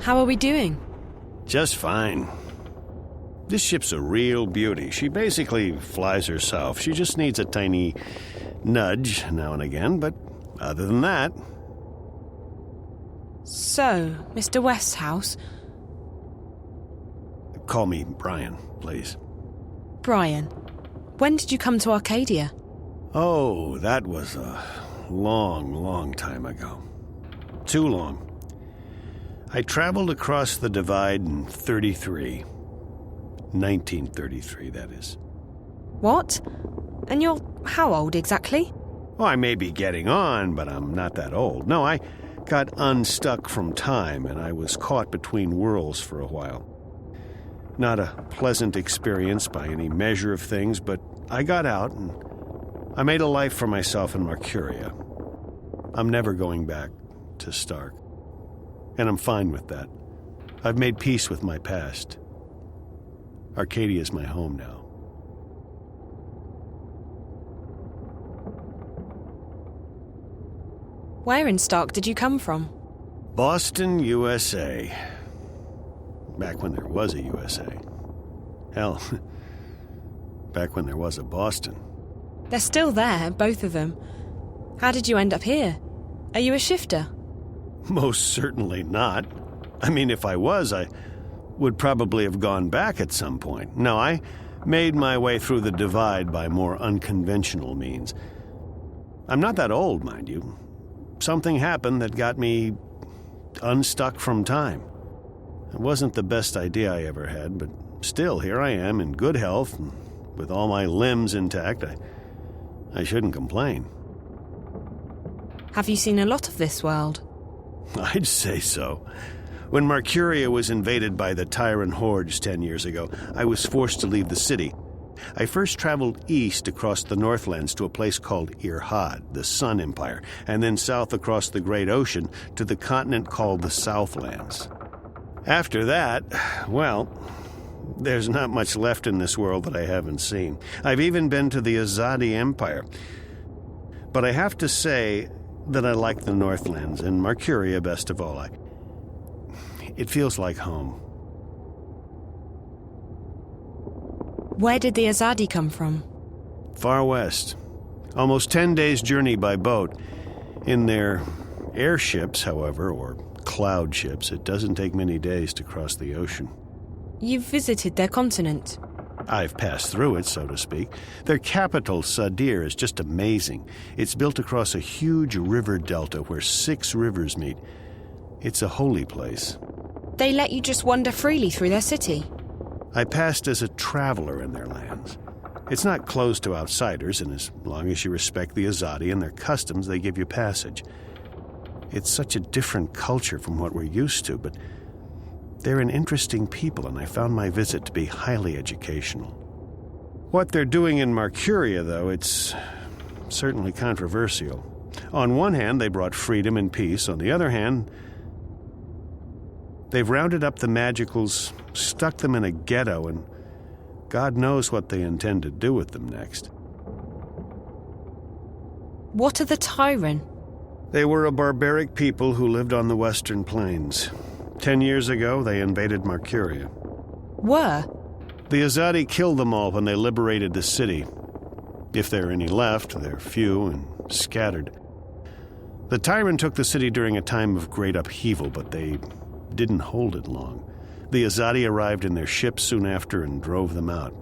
How are we doing? Just fine. This ship's a real beauty. She basically flies herself. She just needs a tiny nudge now and again, but other than that... So, Mr. Westhouse... Call me Brian, please. Brian, when did you come to Arcadia? Oh, that was a long time ago. Too long. I traveled across the divide in 1933, that is. What? And you're how old exactly? Well, I may be getting on, but I'm not that old. No, I got unstuck from time, and I was caught between worlds for a while. Not a pleasant experience by any measure of things, but I got out, and I made a life for myself in Mercuria. I'm never going back to Stark. And I'm fine with that. I've made peace with my past. Arcadia is my home now. Where in Stark did you come from? Boston, USA. Back when there was a USA. Hell, back when there was a Boston. They're still there, both of them. How did you end up here? Are you a shifter? Most certainly not. I mean, if I was, I would probably have gone back at some point. No, I made my way through the divide by more unconventional means. I'm not that old, mind you. Something happened that got me unstuck from time. It wasn't the best idea I ever had, but still, here I am in good health, and with all my limbs intact. I shouldn't complain. Have you seen a lot of this world? I'd say so. When Mercuria was invaded by the Tyrant hordes 10 years ago, I was forced to leave the city. I first traveled east across the Northlands to a place called Irhad, the Sun Empire, and then south across the Great Ocean to the continent called the Southlands. After that, well, there's not much left in this world that I haven't seen. I've even been to the Azadi Empire. But I have to say that I like the Northlands, and Mercuria best of all. It feels like home. Where did the Azadi come from? Far west. Almost 10 days' journey by boat. In their airships, however, or cloud ships, it doesn't take many days to cross the ocean. You've visited their continent? I've passed through it, so to speak. Their capital, Sadir, is just amazing. It's built across a huge river delta where 6 rivers meet. It's a holy place. They let you just wander freely through their city? I passed as a traveler in their lands. It's not closed to outsiders, and as long as you respect the Azadi and their customs, they give you passage. It's such a different culture from what we're used to, but they're an interesting people, and I found my visit to be highly educational. What they're doing in Mercuria, though, it's certainly controversial. On one hand, they brought freedom and peace. On the other hand, they've rounded up the Magicals, stuck them in a ghetto, and God knows what they intend to do with them next. What are the Tyrant? They were a barbaric people who lived on the western plains. 10 years ago, they invaded Mercuria. Were? The Azadi killed them all when they liberated the city. If there are any left, they're few and scattered. The Tyrant took the city during a time of great upheaval, but they didn't hold it long. The Azadi arrived in their ships soon after and drove them out.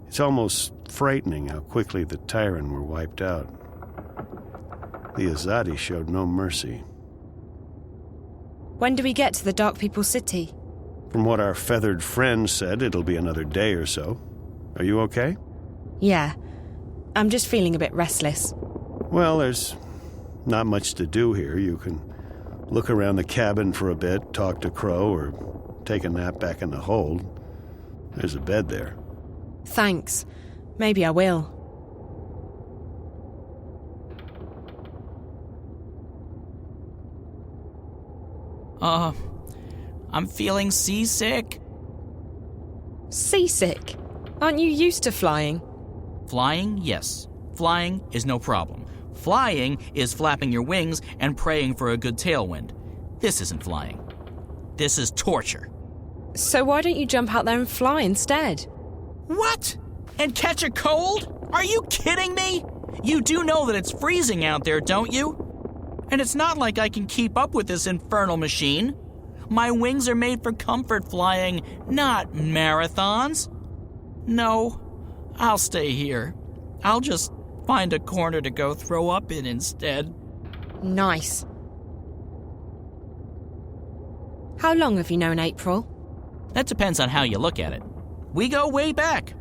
It's almost frightening how quickly the Tyrant were wiped out. The Azadi showed no mercy. When do we get to the Dark People's city? From what our feathered friend said, it'll be another day or so. Are you okay? Yeah. I'm just feeling a bit restless. Well, there's not much to do here. You can look around the cabin for a bit, talk to Crow, or take a nap back in the hold. There's a bed there. Thanks. Maybe I will. I'm feeling seasick. Seasick? Aren't you used to flying? Flying, yes. Flying is no problem. Flying is flapping your wings and praying for a good tailwind. This isn't flying. This is torture. So why don't you jump out there and fly instead? What? And catch a cold? Are you kidding me? You do know that it's freezing out there, don't you? And it's not like I can keep up with this infernal machine. My wings are made for comfort flying, not marathons. No, I'll stay here. I'll just find a corner to go throw up in instead. Nice. How long have you known April? That depends on how you look at it. We go way back,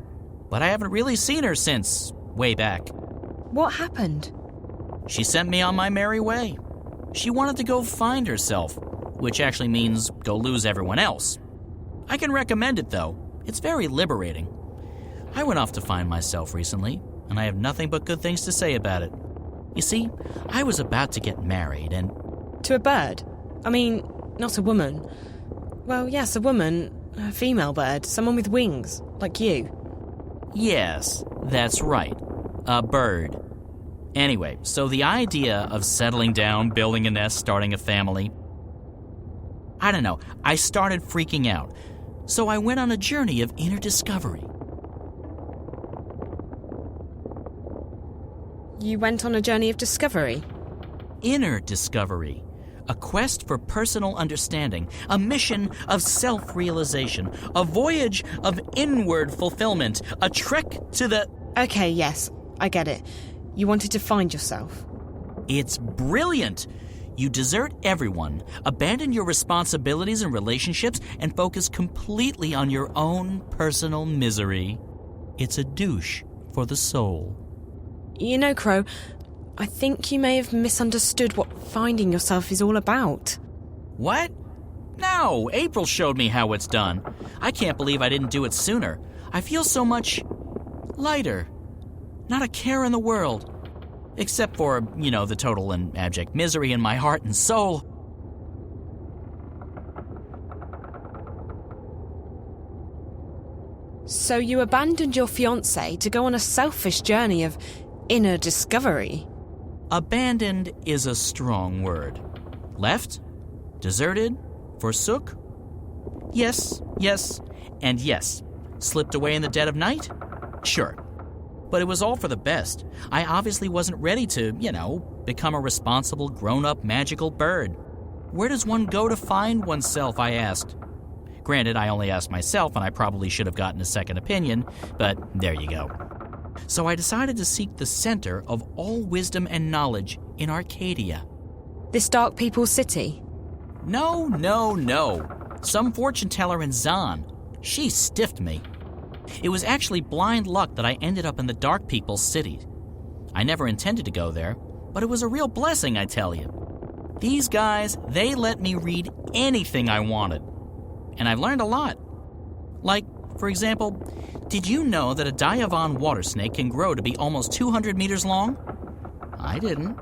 but I haven't really seen her since way back. What happened? She sent me on my merry way. She wanted to go find herself, which actually means go lose everyone else. I can recommend it, though. It's very liberating. I went off to find myself recently, and I have nothing but good things to say about it. You see, I was about to get married and... To a bird? I mean, not a woman. Well, yes, a woman. A female bird. Someone with wings, like you. Yes, that's right. A bird. Anyway, so the idea of settling down, building a nest, starting a family... I don't know, I started freaking out. So I went on a journey of inner discovery. You went on a journey of discovery? Inner discovery. A quest for personal understanding, a mission of self-realization, a voyage of inward fulfillment, a trek to the... Okay, yes, I get it. You wanted to find yourself. It's brilliant! You desert everyone, abandon your responsibilities and relationships, and focus completely on your own personal misery. It's a douche for the soul. You know, Crow, I think you may have misunderstood what finding yourself is all about. What? No, April showed me how it's done. I can't believe I didn't do it sooner. I feel so much lighter. Not a care in the world. Except for, the total and abject misery in my heart and soul. So you abandoned your fiancé to go on a selfish journey of inner discovery? Abandoned is a strong word. Left? Deserted? Forsook? Yes, and yes. Slipped away in the dead of night? Sure. But it was all for the best. I obviously wasn't ready to, become a responsible, grown-up, magical bird. Where does one go to find oneself, I asked. Granted, I only asked myself, and I probably should have gotten a second opinion, but there you go. So I decided to seek the center of all wisdom and knowledge in Arcadia. This Dark People's City? No. Some fortune teller in Zan. She stiffed me. It was actually blind luck that I ended up in the Dark People's City. I never intended to go there, but it was a real blessing, I tell you. These guys, they let me read anything I wanted. And I've learned a lot. Like, for example, did you know that a Diavan water snake can grow to be almost 200 meters long? I didn't.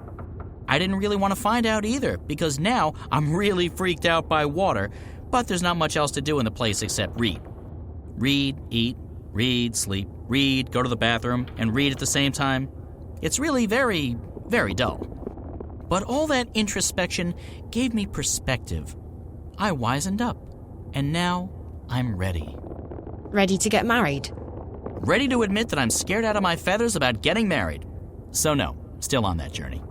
I didn't really want to find out either, because now I'm really freaked out by water, but there's not much else to do in the place except read. Read, eat, read, sleep, read, go to the bathroom, and read at the same time. It's really very, very dull. But all that introspection gave me perspective. I wisened up, and now I'm ready. Ready to get married? Ready to admit that I'm scared out of my feathers about getting married. So no, still on that journey.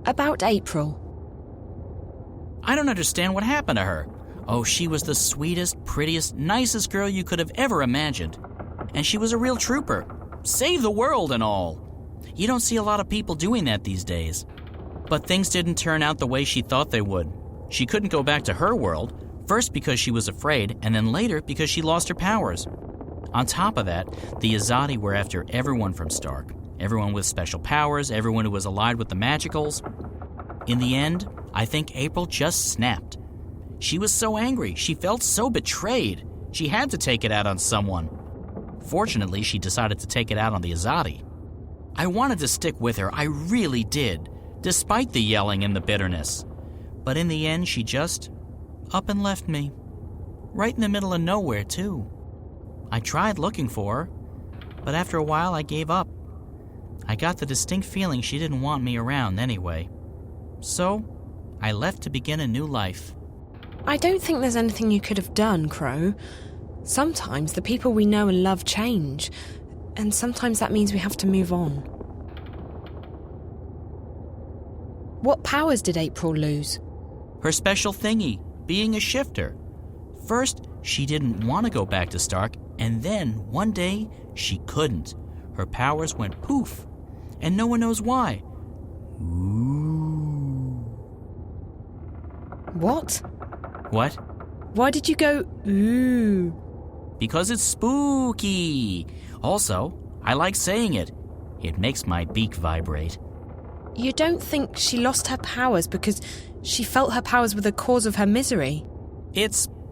About April. I don't understand what happened to her. Oh, she was the sweetest, prettiest, nicest girl you could have ever imagined. And she was a real trooper. Save the world and all. You don't see a lot of people doing that these days. But things didn't turn out the way she thought they would. She couldn't go back to her world, first because she was afraid, and then later because she lost her powers. On top of that, the Azadi were after everyone from Stark. Everyone with special powers, everyone who was allied with the Magicals. In the end, I think April just snapped. She was so angry, she felt so betrayed. She had to take it out on someone. Fortunately, she decided to take it out on the Azadi. I wanted to stick with her, I really did, despite the yelling and the bitterness. But in the end, she just up and left me. Right in the middle of nowhere, too. I tried looking for her, but after a while I gave up. I got the distinct feeling she didn't want me around anyway. So, I left to begin a new life. I don't think there's anything you could have done, Crow. Sometimes the people we know and love change, and sometimes that means we have to move on. What powers did April lose? Her special thingy, being a shifter. First, she didn't want to go back to Stark, and then, one day, she couldn't. Her powers went poof, and no one knows why. Ooh. What? What? Why did you go, ooh? Because it's spooky. Also, I like saying it. It makes my beak vibrate. You don't think she lost her powers because she felt her powers were the cause of her misery?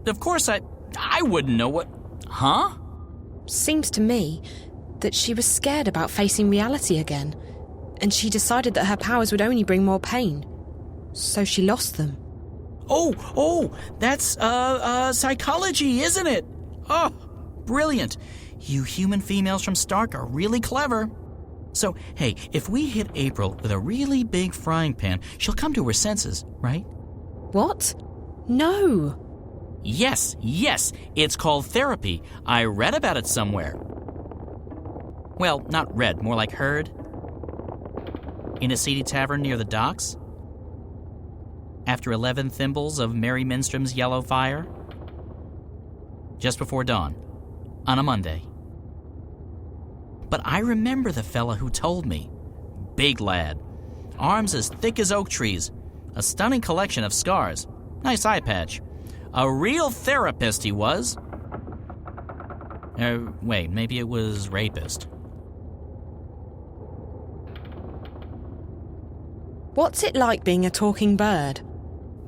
Of course, I wouldn't know what... Huh? Seems to me that she was scared about facing reality again, and she decided that her powers would only bring more pain. So she lost them. Oh, that's, psychology, isn't it? Oh, brilliant. You human females from Stark are really clever. So, hey, if we hit April with a really big frying pan, she'll come to her senses, right? What? No. Yes, it's called therapy. I read about it somewhere. Well, not read, more like heard. In a seedy tavern near the docks. After 11 thimbles of Mary Minstrom's yellow fire. Just before dawn. On a Monday. But I remember the fella who told me. Big lad. Arms as thick as oak trees. A stunning collection of scars. Nice eye patch. A real therapist he was. Wait, maybe it was rapist. What's it like being a talking bird?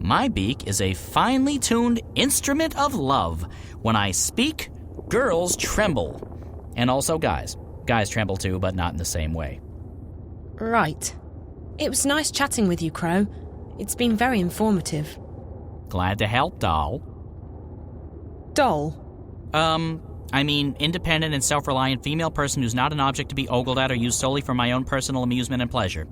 My beak is a finely tuned instrument of love. When I speak, girls tremble. And also guys. Guys tremble too, but not in the same way. Right. It was nice chatting with you, Crow. It's been very informative. Glad to help, doll. Doll? I mean, independent and self-reliant female person who's not an object to be ogled at or used solely for my own personal amusement and pleasure.